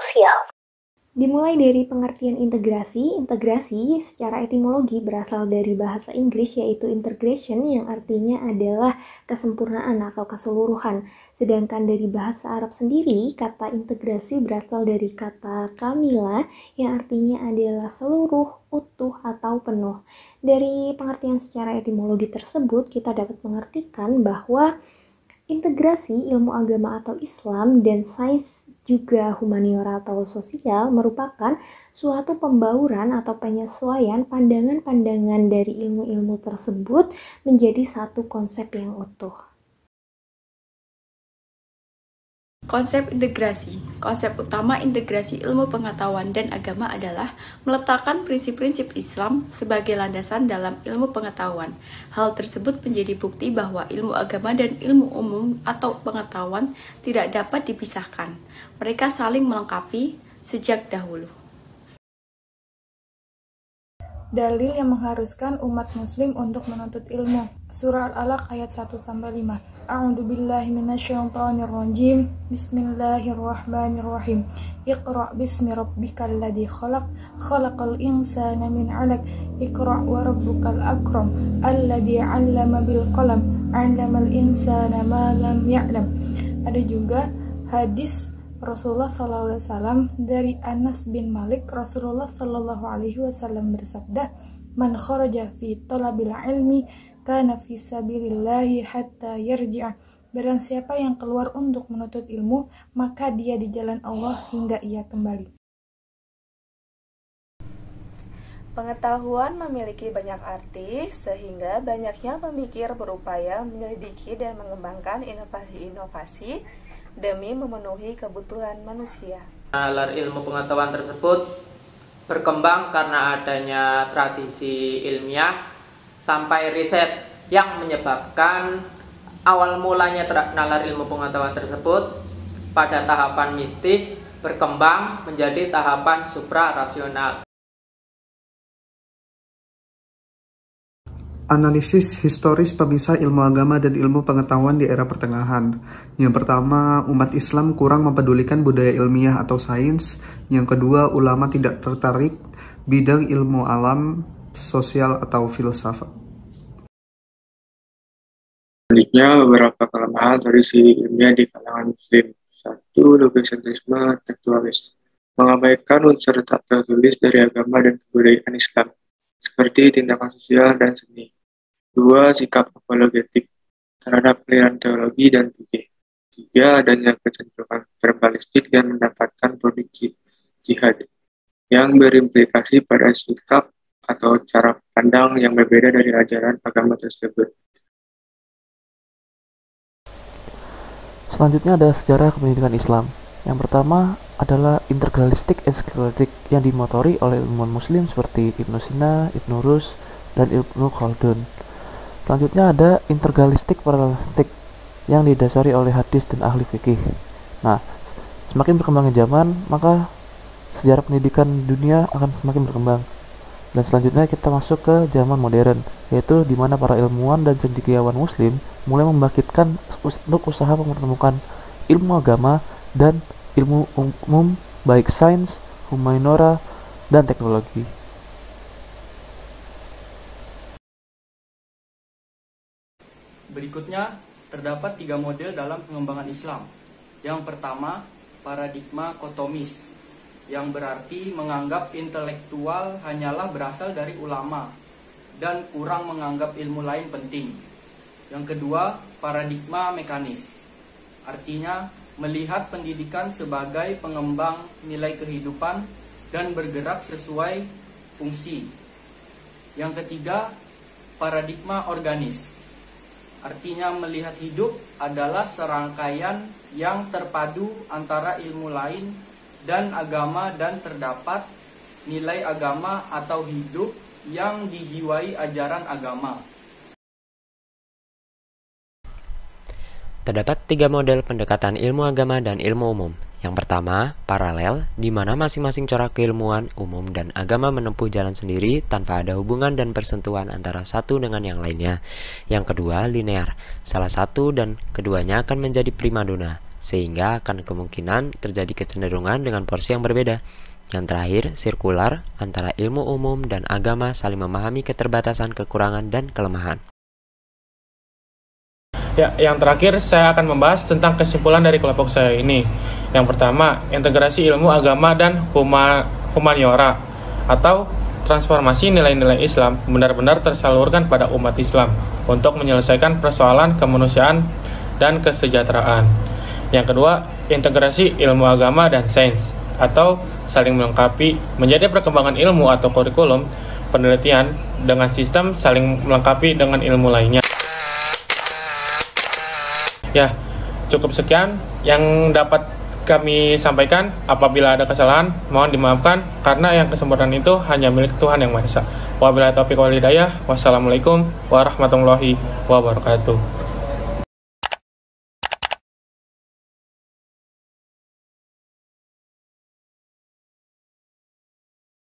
sosial. Dimulai dari pengertian integrasi. Integrasi secara etimologi berasal dari bahasa Inggris yaitu integration yang artinya adalah kesempurnaan atau keseluruhan. Sedangkan dari bahasa Arab sendiri, kata integrasi berasal dari kata kamila yang artinya adalah seluruh, utuh, atau penuh. Dari pengertian secara etimologi tersebut, kita dapat mengartikan bahwa integrasi ilmu agama atau Islam dan sains juga humaniora atau sosial merupakan suatu pembauran atau penyesuaian pandangan-pandangan dari ilmu-ilmu tersebut menjadi satu konsep yang utuh. Konsep integrasi. Konsep utama integrasi ilmu pengetahuan dan agama adalah meletakkan prinsip-prinsip Islam sebagai landasan dalam ilmu pengetahuan. Hal tersebut menjadi bukti bahwa ilmu agama dan ilmu umum atau pengetahuan tidak dapat dipisahkan. Mereka saling melengkapi sejak dahulu. Dalil yang mengharuskan umat muslim untuk menuntut ilmu. Surah Al-Alaq ayat 1-5. A'udzu billahi minasyaitonir rajim. Bismillahirrahmanirrahim. Iqra' bismi rabbikal ladzi khalaq. Khalaqal insana min 'alaq. Iqra' wa rabbukal akram. Alladzi 'allama bil qalam. 'allamal insana ma lam ya'lam. Ada juga hadis Rasulullah SAW dari Anas bin Malik. Rasulullah SAW bersabda, "Man kharaja fi talabil ilmi kana fi sabilillahi hatta yarji'a." Barang siapa yang keluar untuk menuntut ilmu, maka dia di jalan Allah hingga ia kembali. Pengetahuan memiliki banyak arti, sehingga banyaknya pemikir berupaya menyelidiki dan mengembangkan inovasi-inovasi demi memenuhi kebutuhan manusia. Nalar ilmu pengetahuan tersebut berkembang karena adanya tradisi ilmiah sampai riset yang menyebabkan awal mulanya nalar ilmu pengetahuan tersebut pada tahapan mistis berkembang menjadi tahapan suprarasional. Analisis historis pemisah ilmu agama dan ilmu pengetahuan di era pertengahan. Yang pertama, umat Islam kurang mempedulikan budaya ilmiah atau sains. Yang kedua, ulama tidak tertarik bidang ilmu alam, sosial, atau filsafat. Selanjutnya, beberapa kelemahan tradisi ilmiah di kalangan muslim. 1. Logosentrisme tekstualis. Mengabaikan unsur tak tertulis dari agama dan kebudayaan Islam, seperti tindakan sosial dan seni. 2. Sikap apologetik terhadap aliran teologi dan fikih. 3. Adanya kecenderungan verbalistik dan mendapatkan produk jihad yang berimplikasi pada sikap atau cara pandang yang berbeda dari ajaran agama tersebut. Selanjutnya ada sejarah pendidikan Islam. Yang pertama adalah integralistik ensiklopedik yang dimotori oleh ilmuwan muslim seperti Ibnu Sina, Ibnu Rus, dan Ibnu Khaldun. Selanjutnya ada integralistik parallelistik yang didasari oleh hadis dan ahli fikih. Nah, semakin berkembangnya zaman, maka sejarah pendidikan dunia akan semakin berkembang. Dan selanjutnya kita masuk ke zaman modern, yaitu di mana para ilmuwan dan cendekiawan muslim mulai membangkitkan untuk usaha mempertemukan ilmu agama dan ilmu umum, baik sains, humaniora, dan teknologi. Berikutnya, terdapat 3 model dalam pengembangan Islam. Yang pertama, paradigma kotomis, yang berarti menganggap intelektual hanyalah berasal dari ulama dan kurang menganggap ilmu lain penting. Yang kedua, paradigma mekanis, artinya melihat pendidikan sebagai pengembang nilai kehidupan dan bergerak sesuai fungsi. Yang ketiga, paradigma organis, artinya melihat hidup adalah serangkaian yang terpadu antara ilmu lain dan agama dan terdapat nilai agama atau hidup yang dijiwai ajaran agama. Terdapat 3 model pendekatan ilmu agama dan ilmu umum. Yang pertama, paralel, di mana masing-masing corak keilmuan, umum, dan agama menempuh jalan sendiri tanpa ada hubungan dan persentuhan antara satu dengan yang lainnya. Yang kedua, linear, salah satu dan keduanya akan menjadi primadona. sehingga akan kemungkinan terjadi kecenderungan dengan porsi yang berbeda. Yang terakhir, sirkular, antara ilmu umum dan agama saling memahami keterbatasan, kekurangan, dan kelemahan. Ya, yang terakhir saya akan membahas tentang kesimpulan dari kelompok saya ini. Yang pertama, integrasi ilmu agama dan humaniora atau transformasi nilai-nilai Islam benar-benar tersalurkan pada umat Islam untuk menyelesaikan persoalan kemanusiaan dan kesejahteraan. Yang kedua, integrasi ilmu agama dan sains atau saling melengkapi menjadi perkembangan ilmu atau kurikulum penelitian dengan sistem saling melengkapi dengan ilmu lainnya. Ya, cukup sekian yang dapat kami sampaikan. Apabila ada kesalahan, mohon dimaafkan karena yang kesempurnaan itu hanya milik Tuhan Yang Maha Esa. Wabillahi taufiq wal hidayah. Wassalamualaikum warahmatullahi wabarakatuh.